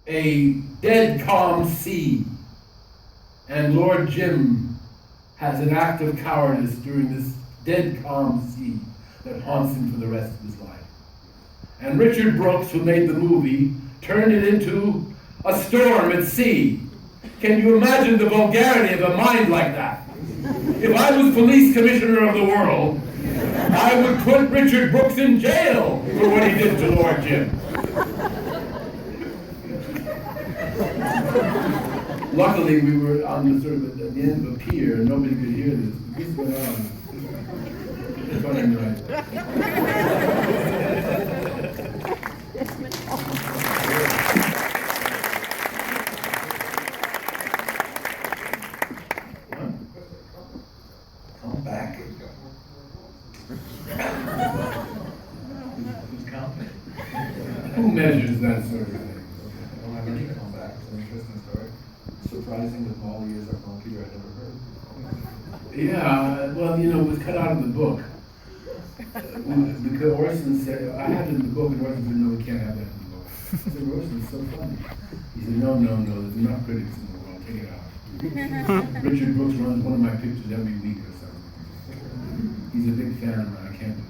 a dead calm sea, and Lord Jim has an act of cowardice during this dead calm sea that haunts him for the rest of his life. And Richard Brooks, who made the movie, turned it into a storm at sea. Can you imagine the vulgarity of a mind like that? If I was police commissioner of the world, I would put Richard Brooks in jail for what he did to Lord Jim. Luckily, we were on the sort of at the end of a pier, and nobody could hear this. This went on. It's funny, right? Come back. Who's counting? Who measures that sort of thing? I don't have any comeback. It's an interesting story. Surprising that all the years I've known Peter, I never heard. Yeah, well, you know, it was cut out of the book. Because Orson said, I had it in the book, and Orson said, no, we can't have that in the book. I said, Orson, it's so funny. He said, no, there's enough critics in the world, take it out. Richard Brooks runs one of my pictures every week or something. He's a big fan of mine, I can't do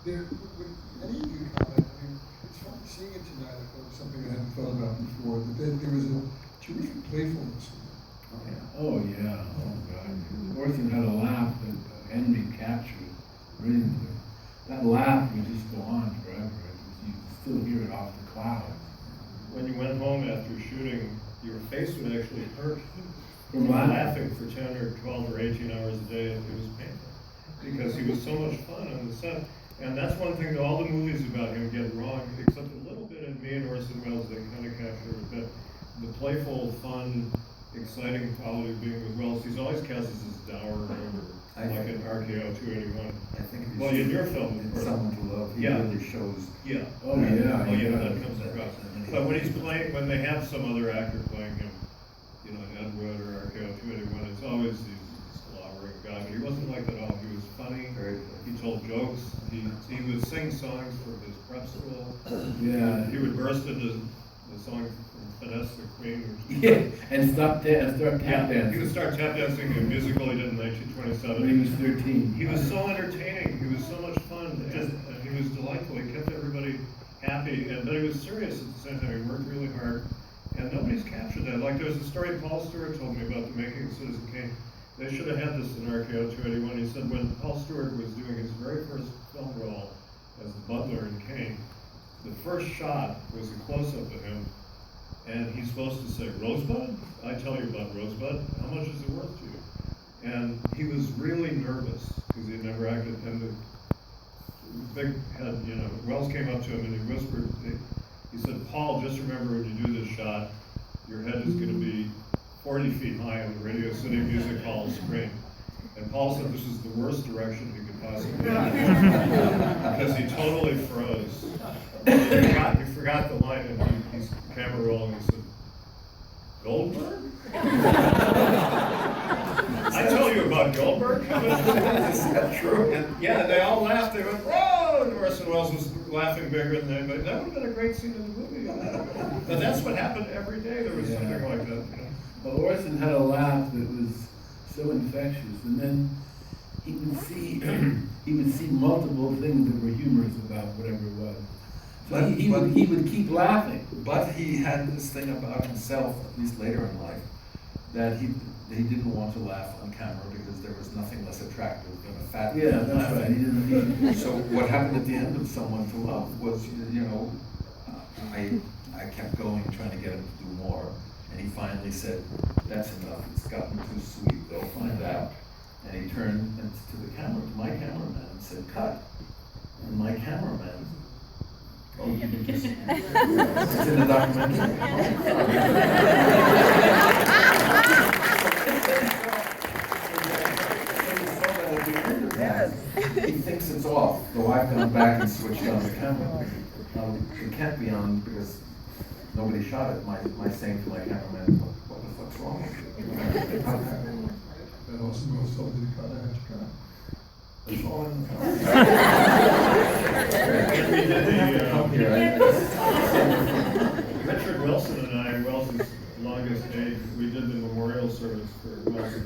that. Would any of you comment, I mean, it's fun seeing it tonight, I thought it was something I hadn't thought about before, but there was a terrific playfulness. Oh yeah, oh God. Orson had a laugh that Henry captured brilliantly. That laugh would just go on forever. You could still hear it off the clouds. When you went home after shooting, your face would actually hurt From laughing for 10 or 12 or 18 hours a day. It was painful because he was so much fun on the set. And that's one thing that all the movies about him get wrong, except a little bit in me and Orson Welles, they kind of capture a bit. The playful, fun, exciting quality of being with Welles. He's always cast as this dour, like in RKO 281. I think Well, in your film, in Someone to Love, he really shows. Yeah. Oh yeah. Oh yeah, that comes across. But when he's playing, when they have some other actor playing him, you know, in Ed Wood or RKO 281, it's always he's slobbering guy. But he wasn't like that at all. He was funny. He told jokes. He would sing songs for his prep school. Yeah. He would burst into the song from Finesse the Queen. Yeah, and start tap dancing. He would start tap dancing in a musical he did in 1927. When he was 13. He was so entertaining. He was so much fun, and he was delightful. He kept everybody happy, but he was serious at the same time. He worked really hard, and nobody's captured that. Like there was a story Paul Stewart told me about the making of Citizen Kane. They should have had this in RKO 281. He said when Paul Stewart was doing his very first film role as the butler in Kane, the first shot was a close-up of him, and he's supposed to say, "Rosebud? I tell you about Rosebud. How much is it worth to you?" And he was really nervous because he had never acted. And the big head, you know, Welles came up to him and he whispered, he said, "Paul, just remember when you do this shot, your head is going to be 40 feet high on the Radio City Music Hall screen." And Paul said this is the worst direction he could possibly have because he totally froze. He forgot the line, and he's camera rolling. He said, "Goldberg? I tell you about Goldberg." Is that true? And yeah, they all laughed. They went, "Whoa!" And Orson Welles was laughing bigger than anybody. That would have been a great scene in the movie. But that's what happened every day. There was something like that. Well, Orson had a laugh that was so infectious, and then he would see multiple things that were humorous about whatever it was. So he would keep laughing. But he had this thing about himself, at least later in life, that he didn't want to laugh on camera because there was nothing less attractive than a fat man that's laughing. right. So what happened at the end of Someone to Love was, you know, I kept going, trying to get him to do more, and he finally said, "That's enough. It's gotten too sweet. They'll find out." And he turned to the camera, to my cameraman, and said, "Cut." And my cameraman. Oh, you can just. It's in the documentary. He thinks it's off, though I've gone back and switched on the camera. It can't be on because nobody shot it. My saying to my cameraman, "What the fuck's wrong with you?" And Orson Welles told me to cut out your cut. It's all in the car. We did the August 8th, we did the memorial service for Wells in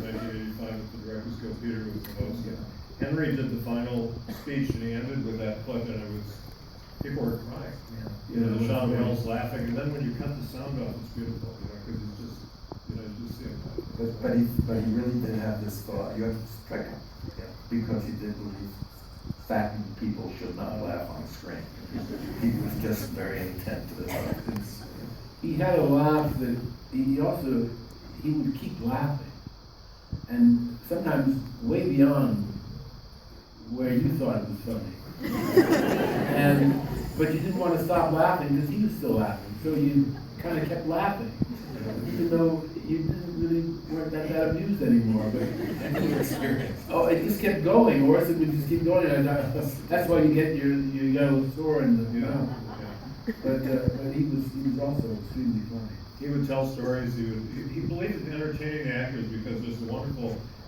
1985 at the Directors Guild. Peter was the host. Henry did the final speech, and he ended with that clip, and it was, people were crying. You know, the shot of Wells laughing, and then when you cut the sound off, it's beautiful, you know, because it's just, you know, you just see it. But he really did have this thought, you have to strike him, because he did believe fattened people should not laugh on screen. He was just very intent to the heart. He had a laugh that he would keep laughing, and sometimes way beyond where you thought it was funny. But you didn't want to stop laughing because he was still laughing, so you kind of kept laughing, even though you weren't that amused anymore. But oh, it just kept going. Orson would just keep going, and that's why you get your yellow sore in the mouth. But he was also extremely funny. He would tell stories. He believed in entertaining the actors because there's a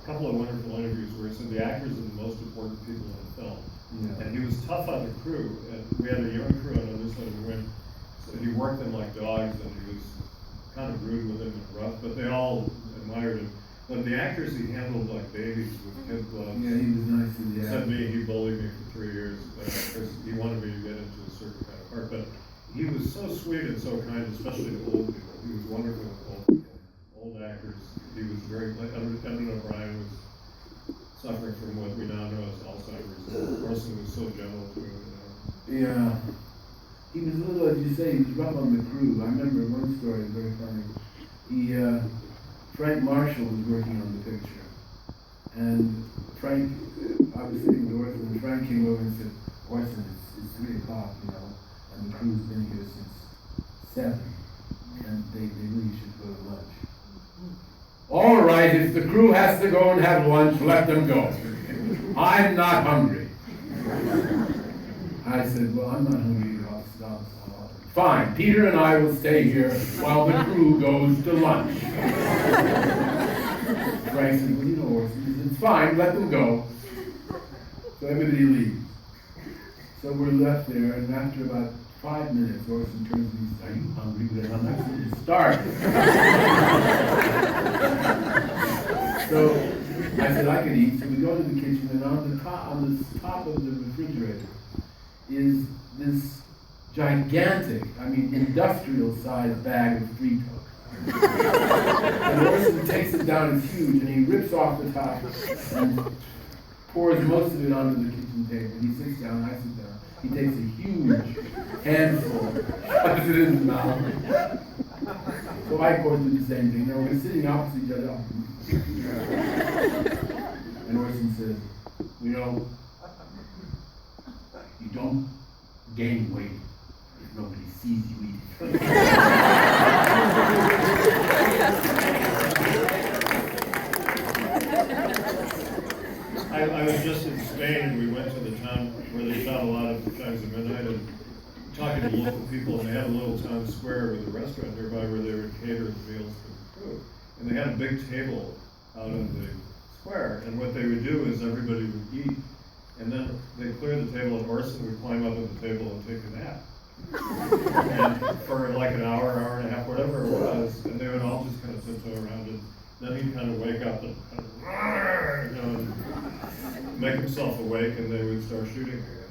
couple of wonderful interviews where he said the actors are the most important people in the film. Yeah. And he was tough on the crew. And we had a young crew on the other side of the room, so he worked them like dogs, and he was kind of rude with them and rough, but they all admired him. But the actors he handled like babies with kid gloves. Yeah, he was nice to the Except actors. me, he bullied me for 3 years. Because he wanted me to get into a certain kind of part. But he was so sweet and so kind, especially to old people. He was wonderful with old people, old actors. He was very, like Edmund O'Brien was suffering from what we now know as Alzheimer's. Orson was so gentle to him. Yeah. He was a little, as you say, he was rough on the crew. I remember one story, very funny. Frank Marshall was working on the picture. And Frank, I was sitting with Orson, and Frank came over and said, Orson, it's 3 o'clock, you know, and the crew's been here since 7, and they really should go to lunch. All right, if the crew has to go and have lunch, let them go. I'm not hungry. I said, well, I'm not hungry. Fine, Peter and I will stay here while the crew goes to lunch. Frank said, well, you know, Orson, it's fine, let them go. So everybody leaves. So we're left there, and after about 5 minutes, Orson turns to me and says, are you hungry? Because I'm absolutely starved. So I said, I could eat. So we go to the kitchen, and on the top of the refrigerator is this gigantic, industrial-sized bag of Fritos. And Orson takes it down, it's huge, and he rips off the top and pours most of it onto the kitchen table. He sits down, I sit down. He takes a huge handful, shoves it in his mouth. So I, of course, do the same thing. Now we're sitting opposite each other. And Orson says, you know, you don't gain weight if nobody sees you eating. I was just in Spain, and we went to the town where they shot a lot of Times of Midnight, and talking to local people, and they had a little town square with a restaurant nearby where they would cater the meals for the crew. And they had a big table out in the square, and what they would do is everybody would eat, and then they'd clear the table, and Orson would climb up on the table and take a nap. And for like an hour and a half, whatever it was, and they would all just kind of tiptoe around it. Then he'd kind of wake up and kind of, and make himself awake, and they would start shooting again.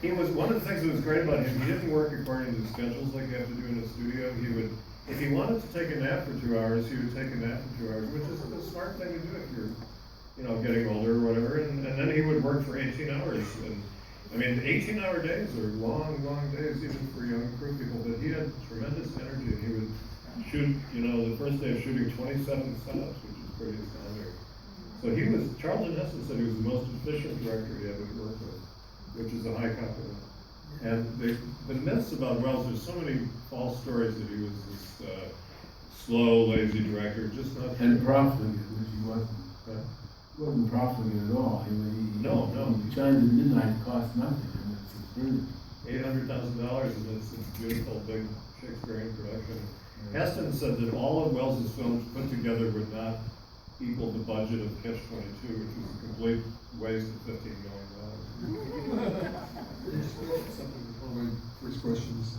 He was, one of the things that was great about him, he didn't work according to the schedules like you have to do in a studio. He would, if he wanted to take a nap for 2 hours, he would take a nap for 2 hours, which is a smart thing to do if you're, getting older or whatever. And then he would work for 18 hours. And 18-hour days are long, long days even for young crew people. But he had tremendous energy, and he would shoot, the first day of shooting 27 stops, which is pretty astounding. So he was, Charlton Heston said he was the most efficient director he ever worked with, which is a high compliment. And the myths about Wells, there's so many false stories that he was this slow, lazy director, just not true. And profligate, which he wasn't. Huh? He wasn't profligate at all. No. Chimes at Midnight cost nothing, and it's brilliant. $800,000, and it's a beautiful, big Shakespearean production. Heston said that all of Wells's films put together would not equal the budget of Catch-22, which was a complete waste of $15 million. Just something before my first questions.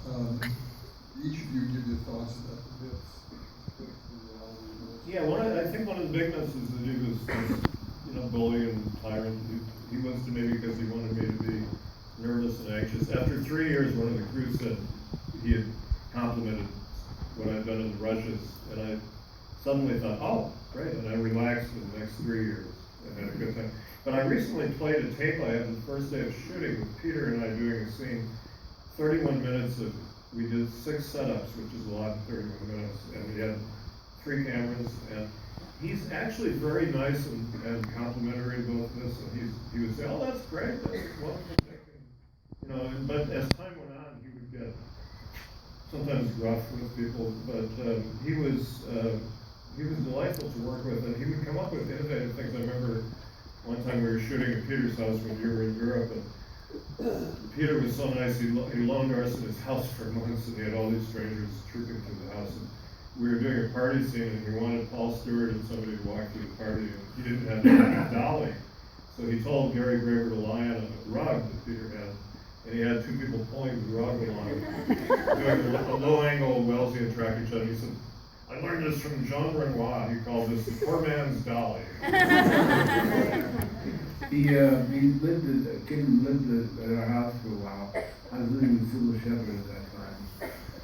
each of you give your thoughts about the myths. The reality. Yeah, I think one of the big myths is that he was this, bully and tyrant. He was to me because he wanted me to be nervous and anxious. After 3 years, one of the crew said he had complimented what I'd done in the rushes, and I suddenly thought, oh, great, and I relaxed for the next 3 years and had a good time. But I recently played a tape I had the first day of shooting with Peter and I doing a scene, 31 minutes of, we did 6 setups, which is a lot in 31 minutes, and we had 3 cameras, and he's actually very nice and complimentary in both of this, and he would say, oh, that's great, that's wonderful thinking, but as time went on, he would get sometimes rough with people, but he was delightful to work with, and he would come up with innovative things. I remember one time we were shooting at Peter's house when you were in Europe, and Peter was so nice, he loaned Orson his house for months, and he had all these strangers trooping through the house. And we were doing a party scene, and he wanted Paul Stewart and somebody to walk through the party, and he didn't have a dolly. So he told Gary Graber to lie on a rug that Peter had, and he had 2 people pulling the rug along, doing a low-angle Wellesian track each other. He said, I learned this from Jean Renoir. He called this the poor man's dolly. He lived at our house for a while. I was living with Sybil Shepherd at that time.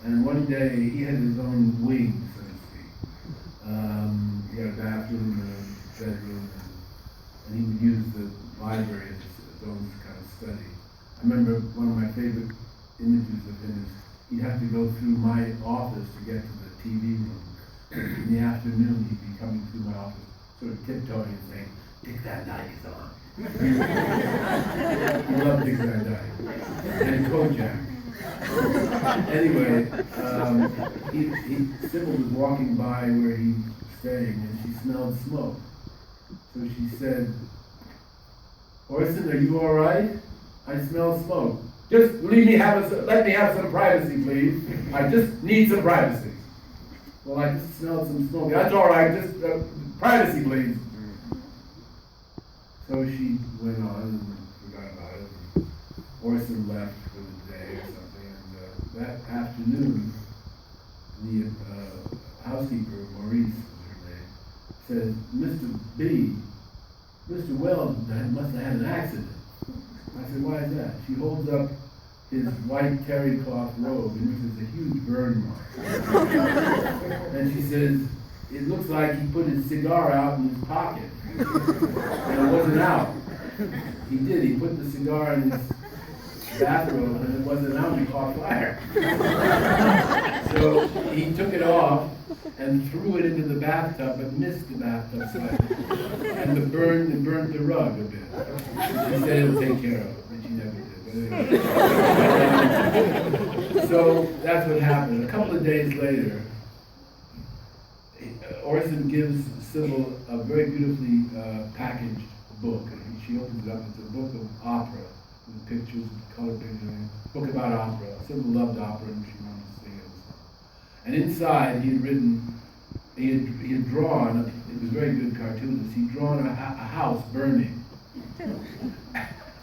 And one day, he had his own wing, so to speak. He had a bathroom and a bedroom, and he would use the library as his own kind of study. I remember one of my favorite images of him is he'd have to go through my office to get to the TV room. In the afternoon, he'd be coming through my office, sort of tiptoeing and saying, Dick Van Dyke is on. He loved Dick Van Dyke. And Kojak. Anyway, Sybil was walking by where he was staying, and she smelled smoke. So she said, Orson, are you all right? I smell smoke. Just let me have some privacy, please. I just need some privacy. Well, I just smelled some smoke. That's all right. Just privacy, please. So she went on and forgot about it. And Orson left for the day or something. And that afternoon, the housekeeper, Maurice was her name, said, Mr. Wells must have had an accident. I said, why is that? She holds up his white terry cloth robe, in which is a huge burn mark. And she says, it looks like he put his cigar out in his pocket. And it wasn't out. He did. He put the cigar in his bathrobe, and it wasn't out. He caught fire. So he took it off and threw it into the bathtub, but missed the bathtub slightly. And it burned the rug a bit. She said it would take care of it, and she never did. So that's what happened. A couple of days later, Orson gives Sybil a very beautifully packaged book. And she opens it up. It's a book of opera with pictures, color pictures, book about opera. Sybil loved opera, and she wanted to sing it. And inside, he had drawn. It was very good cartoonist. He'd drawn a house burning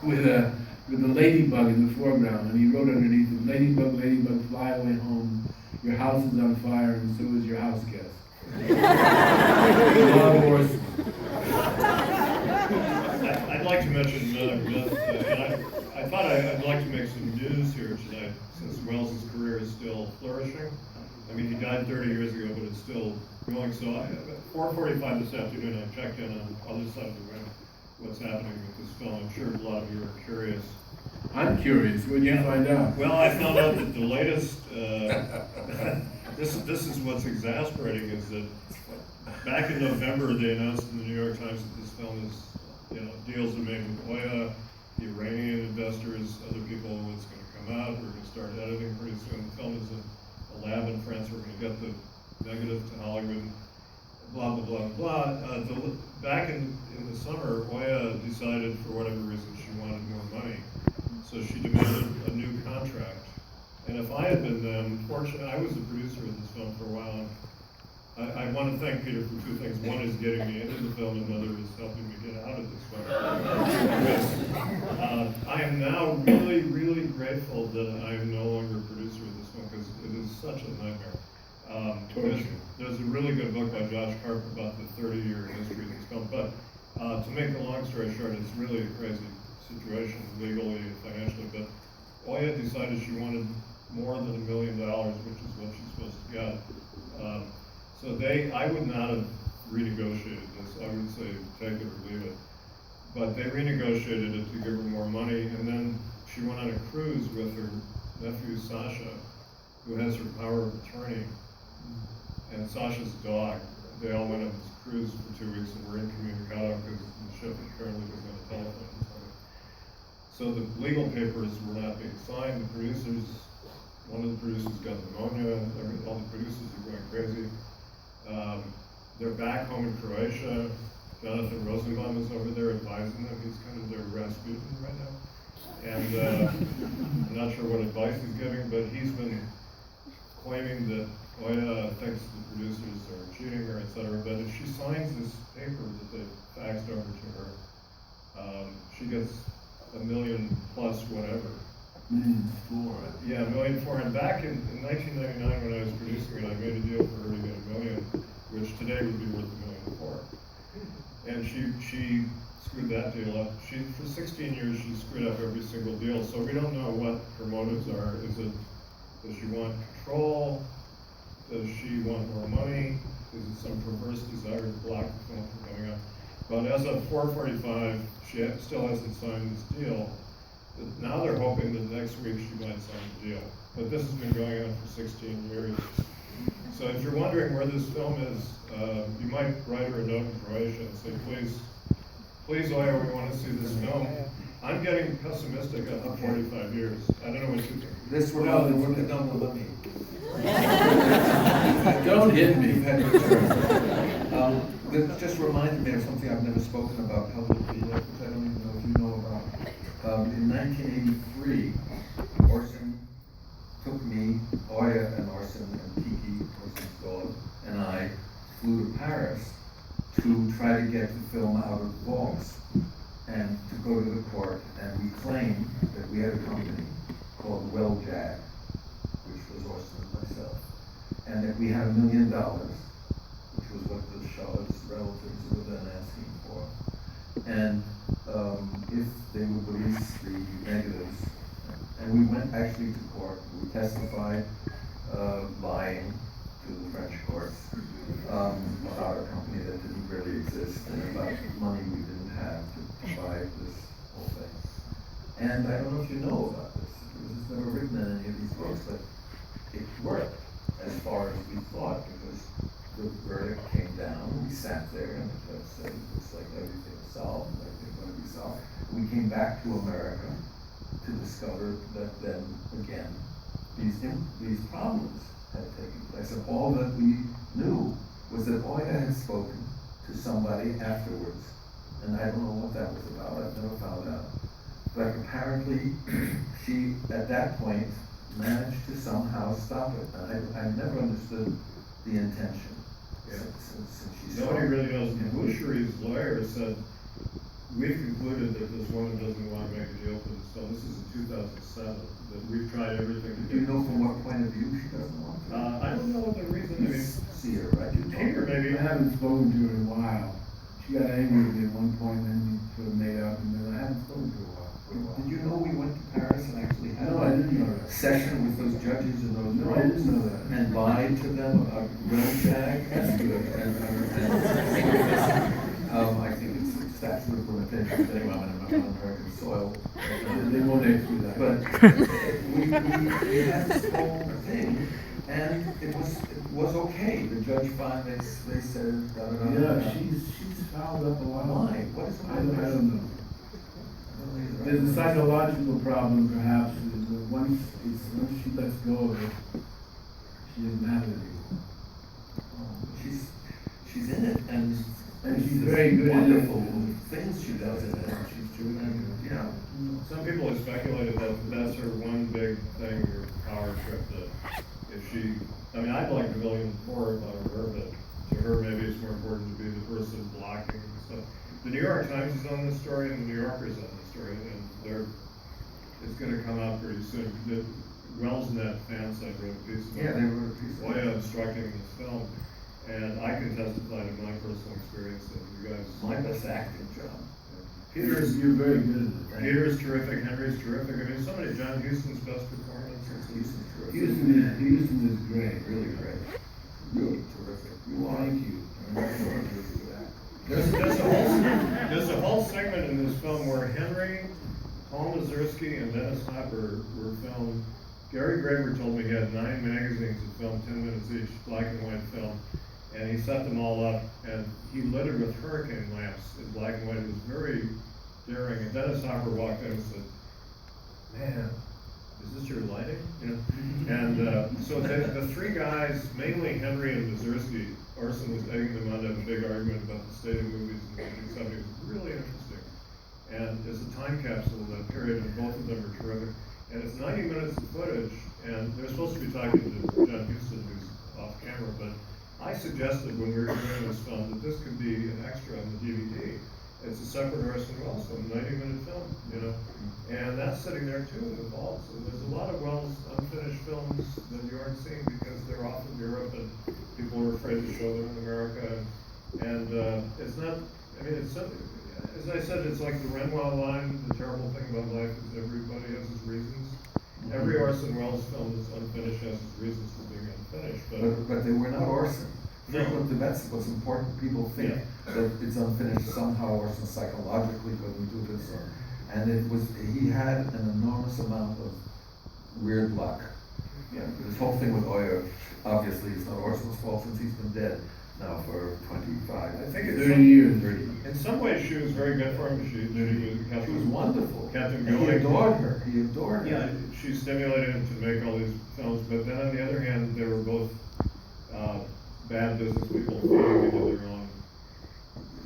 with a ladybug in the foreground, and he wrote underneath it, "Ladybug, ladybug, fly away home. Your house is on fire, and so is your house guest." Love Orson. I'd like to mention another myth, and I thought I'd like to make some news here tonight, since Welles's career is still flourishing. I mean, he died 30 years ago, but it's still going. So at 4:45 this afternoon, I checked in on the other side of the room what's happening with this film. I'm sure a lot of you are curious. I'm curious. What did you find out? Well, I found out that the latest, this is what's exasperating, is that back in November, they announced in the New York Times that this film is, deals are made with Oya, the Iranian investors, other people, it's going to come out, we're going to start editing pretty soon. The film is in a lab in France, we're going to get the negative to Hollywood, blah, blah, blah, blah. Back in the summer, Oya decided, for whatever reason, she wanted more money. So she demanded a new contract. And if I had been them, fortunately, I was the producer of this film for a while. I want to thank Peter for 2 things. One is getting me into the film, and another is helping me get out of this film. I am now really, really grateful that I am no longer a producer of this film, because it is such a There's a really good book by Josh Carp about the 30-year history of this film, but to make a long story short, it's really a crazy situation legally and financially, but Oya decided she wanted more than $1 million, which is what she's supposed to get. So I would not have renegotiated this. I would say take it or leave it. But they renegotiated it to give her more money, and then she went on a cruise with her nephew Sasha, who has her power of attorney, and Sasha's dog. They all went on this cruise for 2 weeks and were incommunicado because the ship apparently was on a telephone. So the legal papers were not being signed. The producers, one of the producers got pneumonia. All the producers are going crazy. They're back home in Croatia. Jonathan Rosenbaum is over there advising them. He's kind of their Rasputin right now. And I'm not sure what advice he's giving, but he's been claiming that Oya thinks the producers are cheating her, etc. But if she signs this paper that they faxed over to her, she gets $1 million plus whatever. $1,000,004. Yeah, $1,000,004. And back in 1999 when I was producing it, I made a deal for her to get $1 million, which today would be worth $1,000,004. And she screwed that deal up. For 16 years, she screwed up every single deal. So we don't know what her motives are. Does she want control? Does she want more money? Is it some perverse desire to block the film from coming up? But as of 4:45, she still hasn't signed this deal. But now they're hoping that next week she might sign the deal. But this has been going on for 16 years. So if you're wondering where this film is, you might write her a note in Croatia and say, please, Oya, we want to see this film. I'm getting pessimistic after 45 years. I don't know what you think. This we're not working on the limit. Don't hit me. You've had your turn. This just reminded me of something I've never spoken about publicly yet, which I don't even know if you know about. In 1983, Orson took me, Oya and Orson and Kiki, Orson's dog, and I flew to Paris to try to get the film out of vaults and to go to the court, and we claimed that we had a company called Jag, which was Orson and myself, and that we had $1 million, which was what the Charlotte's relatives were then asking for. And if they would release the negatives, and we went actually to court, we testified, lying to the French courts about a company that didn't really exist and about money we didn't have to buy this whole thing. And I don't know if you know about this, because it's never written in any of these books, but it worked as far as we thought, because the verdict came down, we sat there, and the judge said, it looks like everything's solved, and everything's going to be solved. We came back to America to discover that then, again, these problems had taken place, and all that we knew was that Oya had spoken to somebody afterwards, and I don't know what that was about, I've never found out. But apparently, she, at that point, managed to somehow stop it, and I never understood the intention. Yeah. Since she Nobody really knows. Yeah. Boucherie's lawyer said, we've concluded that this woman doesn't want to make a deal for this film. This is in 2007, that we've tried everything to Do you know from what point of view she doesn't want to? I don't know what the reason You is. see her, right? You Hear her, maybe. I haven't spoken to her in a while. She got angry with me at one point, and then we sort of made up, and then I haven't spoken to her for a while. Did you know we went to Paris and actually had No, I didn't know a that. session with those judges in those No, I didn't know that. and lied to them about Jag? That's good. I think it's a statute of limitations anyway, I'm on American soil. They won't do that. But we had this whole thing, and it was okay. The judge finally, they said, Yeah, she's fouled up a lot. Why? What is the I don't know. There's a psychological problem, perhaps. That once she lets go of it, she doesn't have it anymore. She's in it, and she's very good at it. wonderful things she does in it. She's doing it, you know. Some people have speculated that that's her one big thing, her power trip, that if she, I mean, I'd like $1 million more if I were her, but to her maybe it's more important to be the person blocking stuff. The New York Times is on this story, and the New Yorker is on this story, and it's going to come out pretty soon. Wells Net fan site wrote a piece Yeah, about they wrote a piece. Goya instructing this film, and I can testify to my personal experience that you guys. My best acting job. Peter's You're very good at it. Thank you. Peter's terrific, Henry's terrific. I mean, somebody, John Huston's best performance. Houston's terrific. Houston is great. Really great. Really terrific. You are. Thank you. There's a whole segment in this film where Henry, Paul Mazursky, and Dennis Hopper were filmed. Gary Graver told me he had 9 magazines that filmed 10 minutes each, black and white film. And he set them all up, and he lit it with hurricane lamps in black and white. It was very daring. And Dennis Hopper walked in and said, "Man, is this your lighting?" You know. And so the 3 guys, mainly Henry and Mazursky, Orson was egging them on to have a big argument about the state of movies in the 1970s. It was really interesting. And it's a time capsule of that period, and both of them are terrific. And it's 90 minutes of footage, and they're supposed to be talking to John Huston, who's off camera, but I suggested when we were doing this film that this could be an extra on the DVD. It's a separate Orson Welles film, 90-minute film, you know, and that's sitting there too in the vaults. And there's a lot of Welles unfinished films that you aren't seeing because they're off in Europe and people are afraid to show them in America. And it's not, I mean, it's something, as I said, it's like the Renoir line. The terrible thing about life is everybody has his reasons. Every Orson Welles film that's unfinished has its reasons for being unfinished. But they were not Orson. No. That's what's important. People think that it's unfinished somehow. Orson psychologically couldn't do this, and it was. He had an enormous amount of weird luck. Yeah, this whole thing with Oya, obviously, it's not Orson's fault since he's been dead now for 25. I think it's 30 years. 30. In some ways, she was very good for him. She was wonderful. Kept him And he going. adored her. He adored her. Yeah, she stimulated him to make all these films, but then on the other hand, they were both bad business people feeding into their own,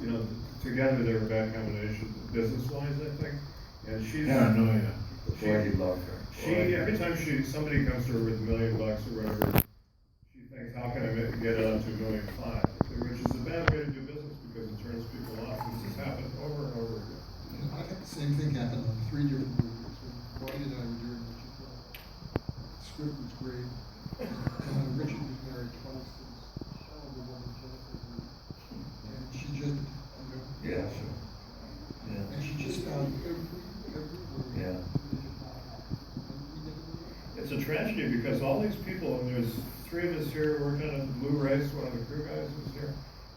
you know, together they were a bad combination, business-wise, I think. And she's, Paranoia. Boy, he loved her. every time somebody comes to her with $1 million or whatever, she thinks, how can I get it up to $1.5 million? Which is a bad way to do business because it turns people off. This has happened over and over again. I had the same thing happen on 3 different movies. When Whitey and I were doing Richard Film. The script was great. Richard was married twice to this hell of a woman, Jennifer Reed. And she just, Yeah, sure. Yeah. and she just found every word. Yeah. It's a tragedy because all these people, and there's 3 of us here working on Blue Race, one of the crew guys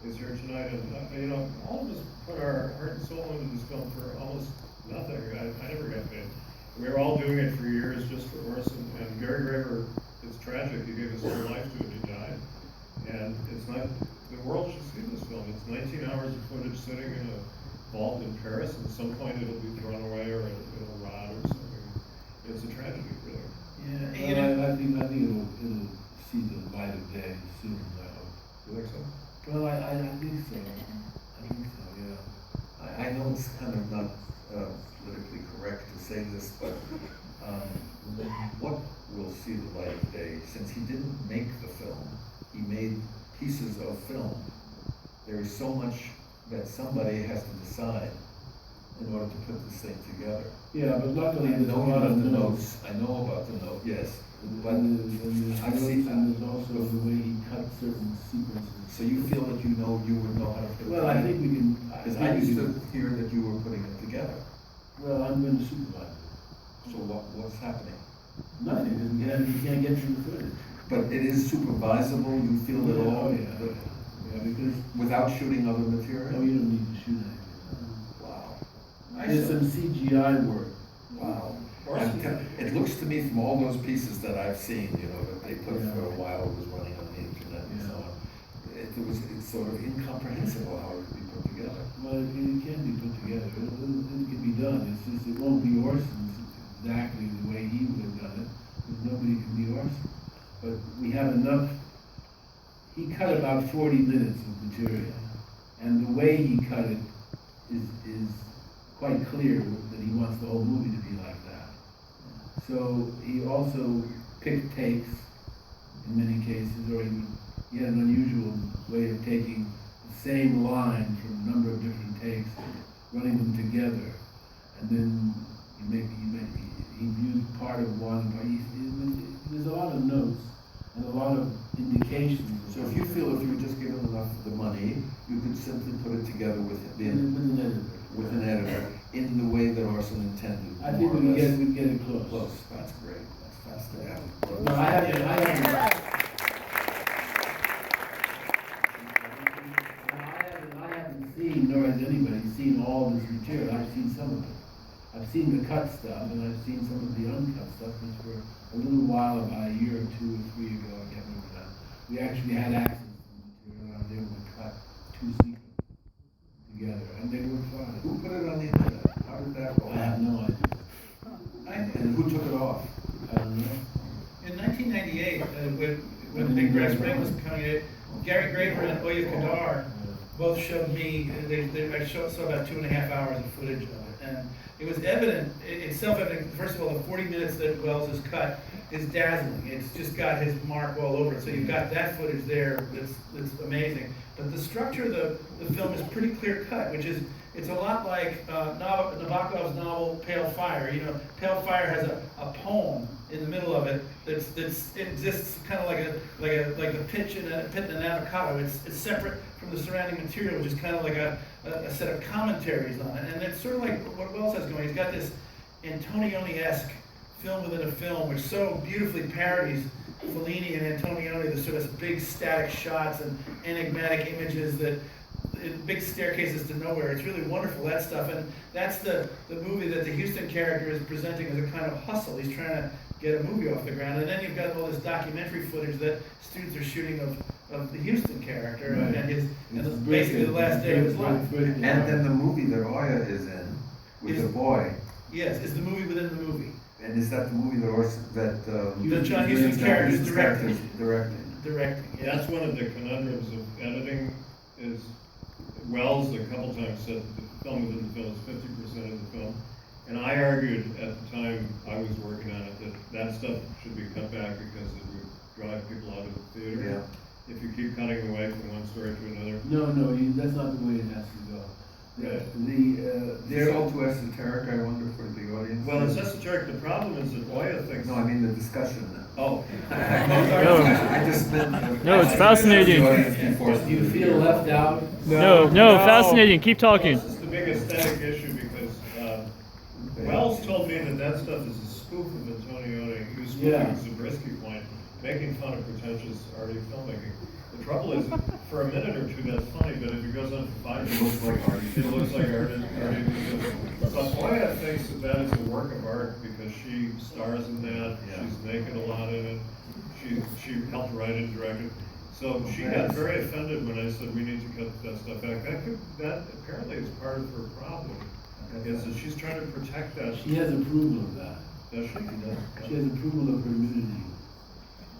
is here tonight, and you know, all of us put our heart and soul into this film for almost nothing. I never got paid. We were all doing it for years just for Orson, and Gary Graver, it's tragic, he gave his whole life to it, he died. And it's not, the world should see this film. It's 19 hours of footage sitting in a vault in Paris, and at some point it'll be thrown away or it'll rot or something. It's a tragedy, really. Yeah, well, I think it'll see the light of day soon, I hope. You think so? Well, I think so. I think so, yeah. I know it's kind of not politically correct to say this, but what will see the light of day? Since he didn't make the film, he made pieces of film. There is so much that somebody has to decide in order to put this thing together. Yeah, but luckily I there's a know lot about of the notes. notes. I know about the note, yes. But And there's I've notes, seen and there's also the way he cut certain sequences. so you feel that you would know how to put it Well, I together? think we can. Because I used to hear that you were putting it together. Well, I'm going to supervise it. So what's happening? Nothing, you can't get through the footage. But it is supervisable, you feel it all? Oh, yeah. Yeah, because, Without shooting other no, material? you don't need to shoot anything. Wow. There's some CGI work. Wow. Orson- It looks to me from all those pieces that I've seen, you know, that they put Yeah. for a while, it was running on the internet and so on. It's sort of incomprehensible how it could be put together. Well, it can be put together, it can be done, it's just, it won't be Orson's exactly the way he would have done it, because nobody can be Orson. But we have enough, he cut about 40 minutes of material, and the way he cut it is quite clear that he wants the whole movie to be like that. So he also picked takes in many cases, or he had an unusual way of taking the same line from a number of different takes, running them together, and then He viewed part of one, but there's a lot of notes and a lot of indications. So if you feel if you were just given enough of the money, you could simply put it together with an editor in the way that Orson intended. I think we'd get it close. Close. That's great. That's fascinating. No, I haven't seen, nor has anybody seen all this material. I've seen some of it. I've seen the cut stuff, and I've seen some of the uncut stuff, which were a little while, about a year or 2 or 3 ago, I can't remember now. We actually had access to the material, and I was able to cut 2 sequences together, and they were fine. Who put it on the internet? How did that roll? I have no idea. And who took it off? I don't know. In 1998, when Big Brass Ring was coming in, Gary Graver and Oya Kadar both showed me, I saw about 2.5 hours of footage of it. And it was evident, it's self-evident, first of all, the 40 minutes that Welles has cut is dazzling. It's just got his mark all over it. So you've got that footage there that's amazing. But the structure of the film is pretty clear cut, which is, it's a lot like Nabokov's novel Pale Fire. You know, Pale Fire has a poem in the middle of it it exists kind of like a pitch and an avocado. It's separate from the surrounding material, which is kind of like a set of commentaries on it. And it's sort of like what Welles has going. He's got this Antonioni-esque film within a film, which so beautifully parodies Fellini and Antonioni, the sort of big static shots and enigmatic images big staircases to nowhere. It's really wonderful, that stuff. And that's the movie that the Houston character is presenting as a kind of hustle. He's trying to get a movie off the ground. And then you've got all this documentary footage that students are shooting of the Houston character, right, and basically the last day of his life. And then the movie that Oya is in with the boy. Yes, is the movie within the movie. And is that the movie that Orson, that John Huston's character is directing? Directing. Yeah. That's one of the conundrums of editing. Is Welles a couple times said the film within the film is 50% of the film, and I argued at the time I was working on it that stuff should be cut back because it would drive people out of the theater. Yeah. If you keep cutting away from one story to another. No, that's not the way it has to go. They're all too esoteric, I wonder, for the audience. Well, it's esoteric. The problem is that Oya thinks. No, I mean the discussion. Oh. I just meant. No, it's fascinating. Do you feel left out? No, fascinating. Keep talking. This is the big aesthetic issue because Welles told me that stuff is a spoof of Antonioni. He was spoofing Zabriskie point, making fun of pretentious arty filmmaking. The trouble is, for a minute or two, that's funny, but if it goes on for 5 minutes, it looks like art. But Oya thinks that is a work of art because she stars in that. Yeah. She's naked a lot in it. She helped write it and direct it. So she got very offended when I said we need to cut that stuff back. That apparently is part of her problem. Is that she's trying to protect that. She has approval of that. Does she? She has approval of her nudity.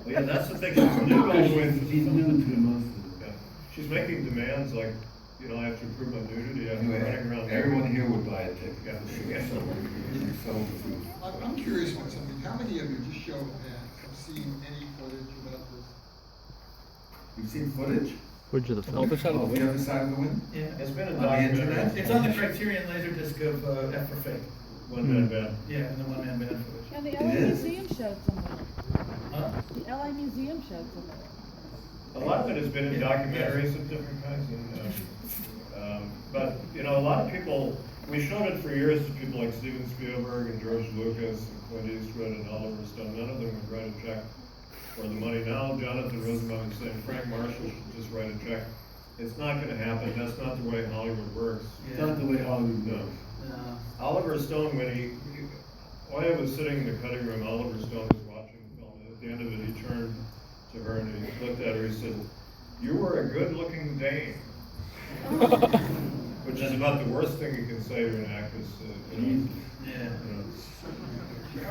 Well, yeah, that's the thing. She's nude all the way through. She's nude through most of it. Yeah. She's making demands like, I have to prove my nudity. I'm running around. Everyone here would buy a ticket. Yeah. I'm curious about something. How many of you, just show of hands, have seen any footage about this? You've seen footage? Footage of the film. The other side of the window? Yeah. It's been a On the documentary. internet? It's on the Criterion Laserdisc of F for Fake. One man band. Yeah, and the one-man band footage. And the It LA is? Museum showed some of it. The LA Museum showed some of it. A lot of it has been in documentaries of different kinds. But, a lot of people, we showed it for years to people like Steven Spielberg and George Lucas and Clint Eastwood and Oliver Stone. None of them would write a check for the money. Now Jonathan Rosenbaum is saying Frank Marshall should just write a check. It's not going to happen. That's not the way Hollywood works. It's not the way Hollywood No. works. Oliver Stone, when Oya was sitting in the cutting room, Oliver Stone was watching the film, and at the end of it, he turned to her and he looked at her, he said, "You were a good-looking dame." Which is about the worst thing you can say to an actress. I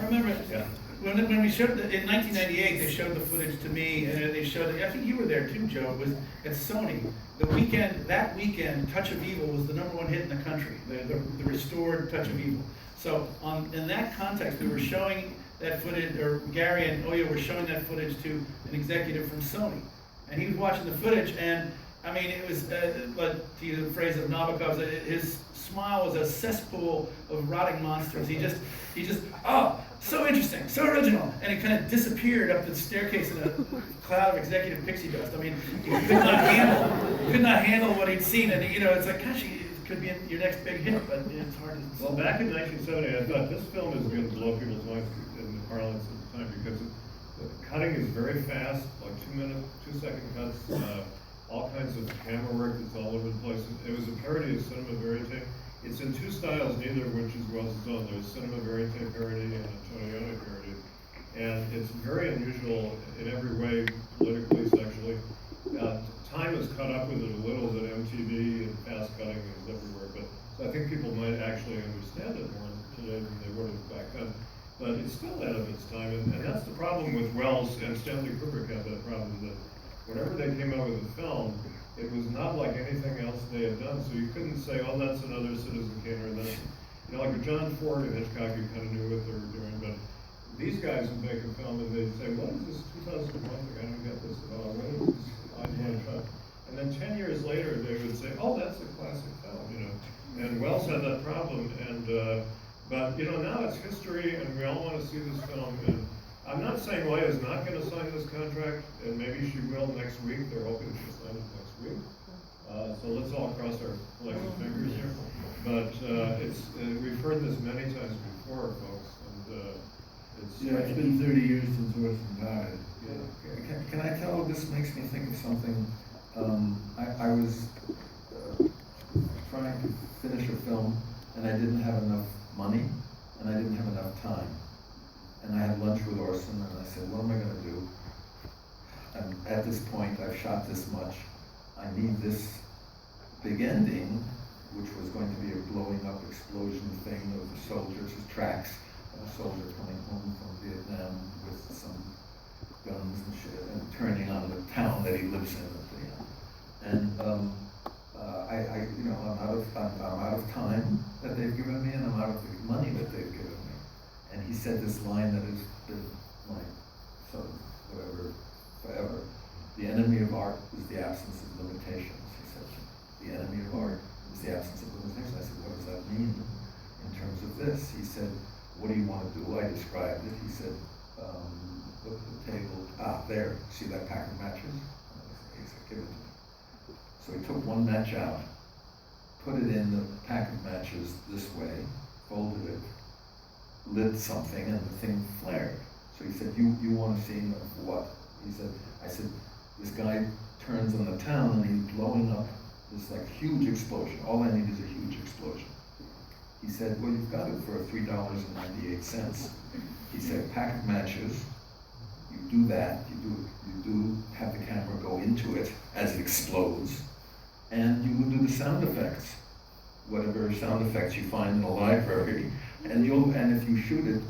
remember Yeah. when we showed in 1998, they showed the footage to me, and they showed it. I think you were there too, Joe. It was at Sony. That weekend, Touch of Evil was the #1 hit in the country. The restored Touch of Evil. So in that context, we were showing that footage, or Gary and Oya were showing that footage to an executive from Sony, and he was watching the footage, and I mean, it was like to use the phrase of Nabokov's, his smile was a cesspool of rotting monsters. He just, oh, so interesting, so original. And he kind of disappeared up the staircase in a cloud of executive pixie dust. I mean, he could not handle what he'd seen. And, you know, it's like, gosh, it could be your next big hit, but it's hard to. Well, back in 1970, I thought this film is going to blow people's minds in the parlance of the time because the cutting is very fast, like 2-second cuts, all kinds of camera work that's all over the place. It was a parody of cinema verite. It's in two styles, neither of which is Wells' own. There's cinema verite parody and Antonioni parody. And it's very unusual in every way, politically, sexually. Time has caught up with it a little, that MTV and fast cutting is everywhere, but so I think people might actually understand it more today than they would have back then. But it's still ahead of its time, and that's the problem with Wells, and Stanley Kubrick had that problem, that whenever they came out with a film, it was not like anything else they had done, so you couldn't say, oh, that's another Citizen Kane, or that's, you know, like with John Ford and Hitchcock, you kind of knew what they were doing, but these guys would make a film and they'd say, what is this 2001 thing? I don't get this at all. What is this? And then 10 years later, they would say, oh, that's a classic film, you know. And Wells had that problem, and but you know, now it's history, and we all want to see this film. And I'm not saying Leia's not going to sign this contract, and maybe she will next week. They're hoping she'll sign it next week. So let's all cross our collective fingers here. But we've heard this many times before, folks, and It's been 30 years since Orson died. Yeah. Can I tell, this makes me think of something. I was trying to finish a film, and I didn't have enough money, and I didn't have enough time. And I had lunch with Orson, and I said, what am I going to do? At this point, I've shot this much. I need this big ending, which was going to be a blowing up explosion thing of the soldiers' tracks, of a soldier coming home from Vietnam with some guns and shit, and turning on the town that he lives in. And I'm out of time that they've given me, and I'm out of the money that they've given me. And he said this line that has been my sort of whatever forever. The enemy of art is the absence of limitations. He said, the enemy of art is the absence of limitations. I said, what does that mean in terms of this? He said, what do you want to do? I described it. He said, look at the table. There, see that pack of matches? He said, give it to me. So he took one match out, put it in the pack of matches this way, folded it, lit something, and the thing flared. So he said, you want a scene of what? He said, I said, this guy turns on the town and he's blowing up this like huge explosion. All I need is a huge explosion. He said, well, you've got it for $3.98. He said, pack of matches, you do that, you do have the camera go into it as it explodes, and you will do the sound effects, whatever sound effects you find in the library, and if you shoot it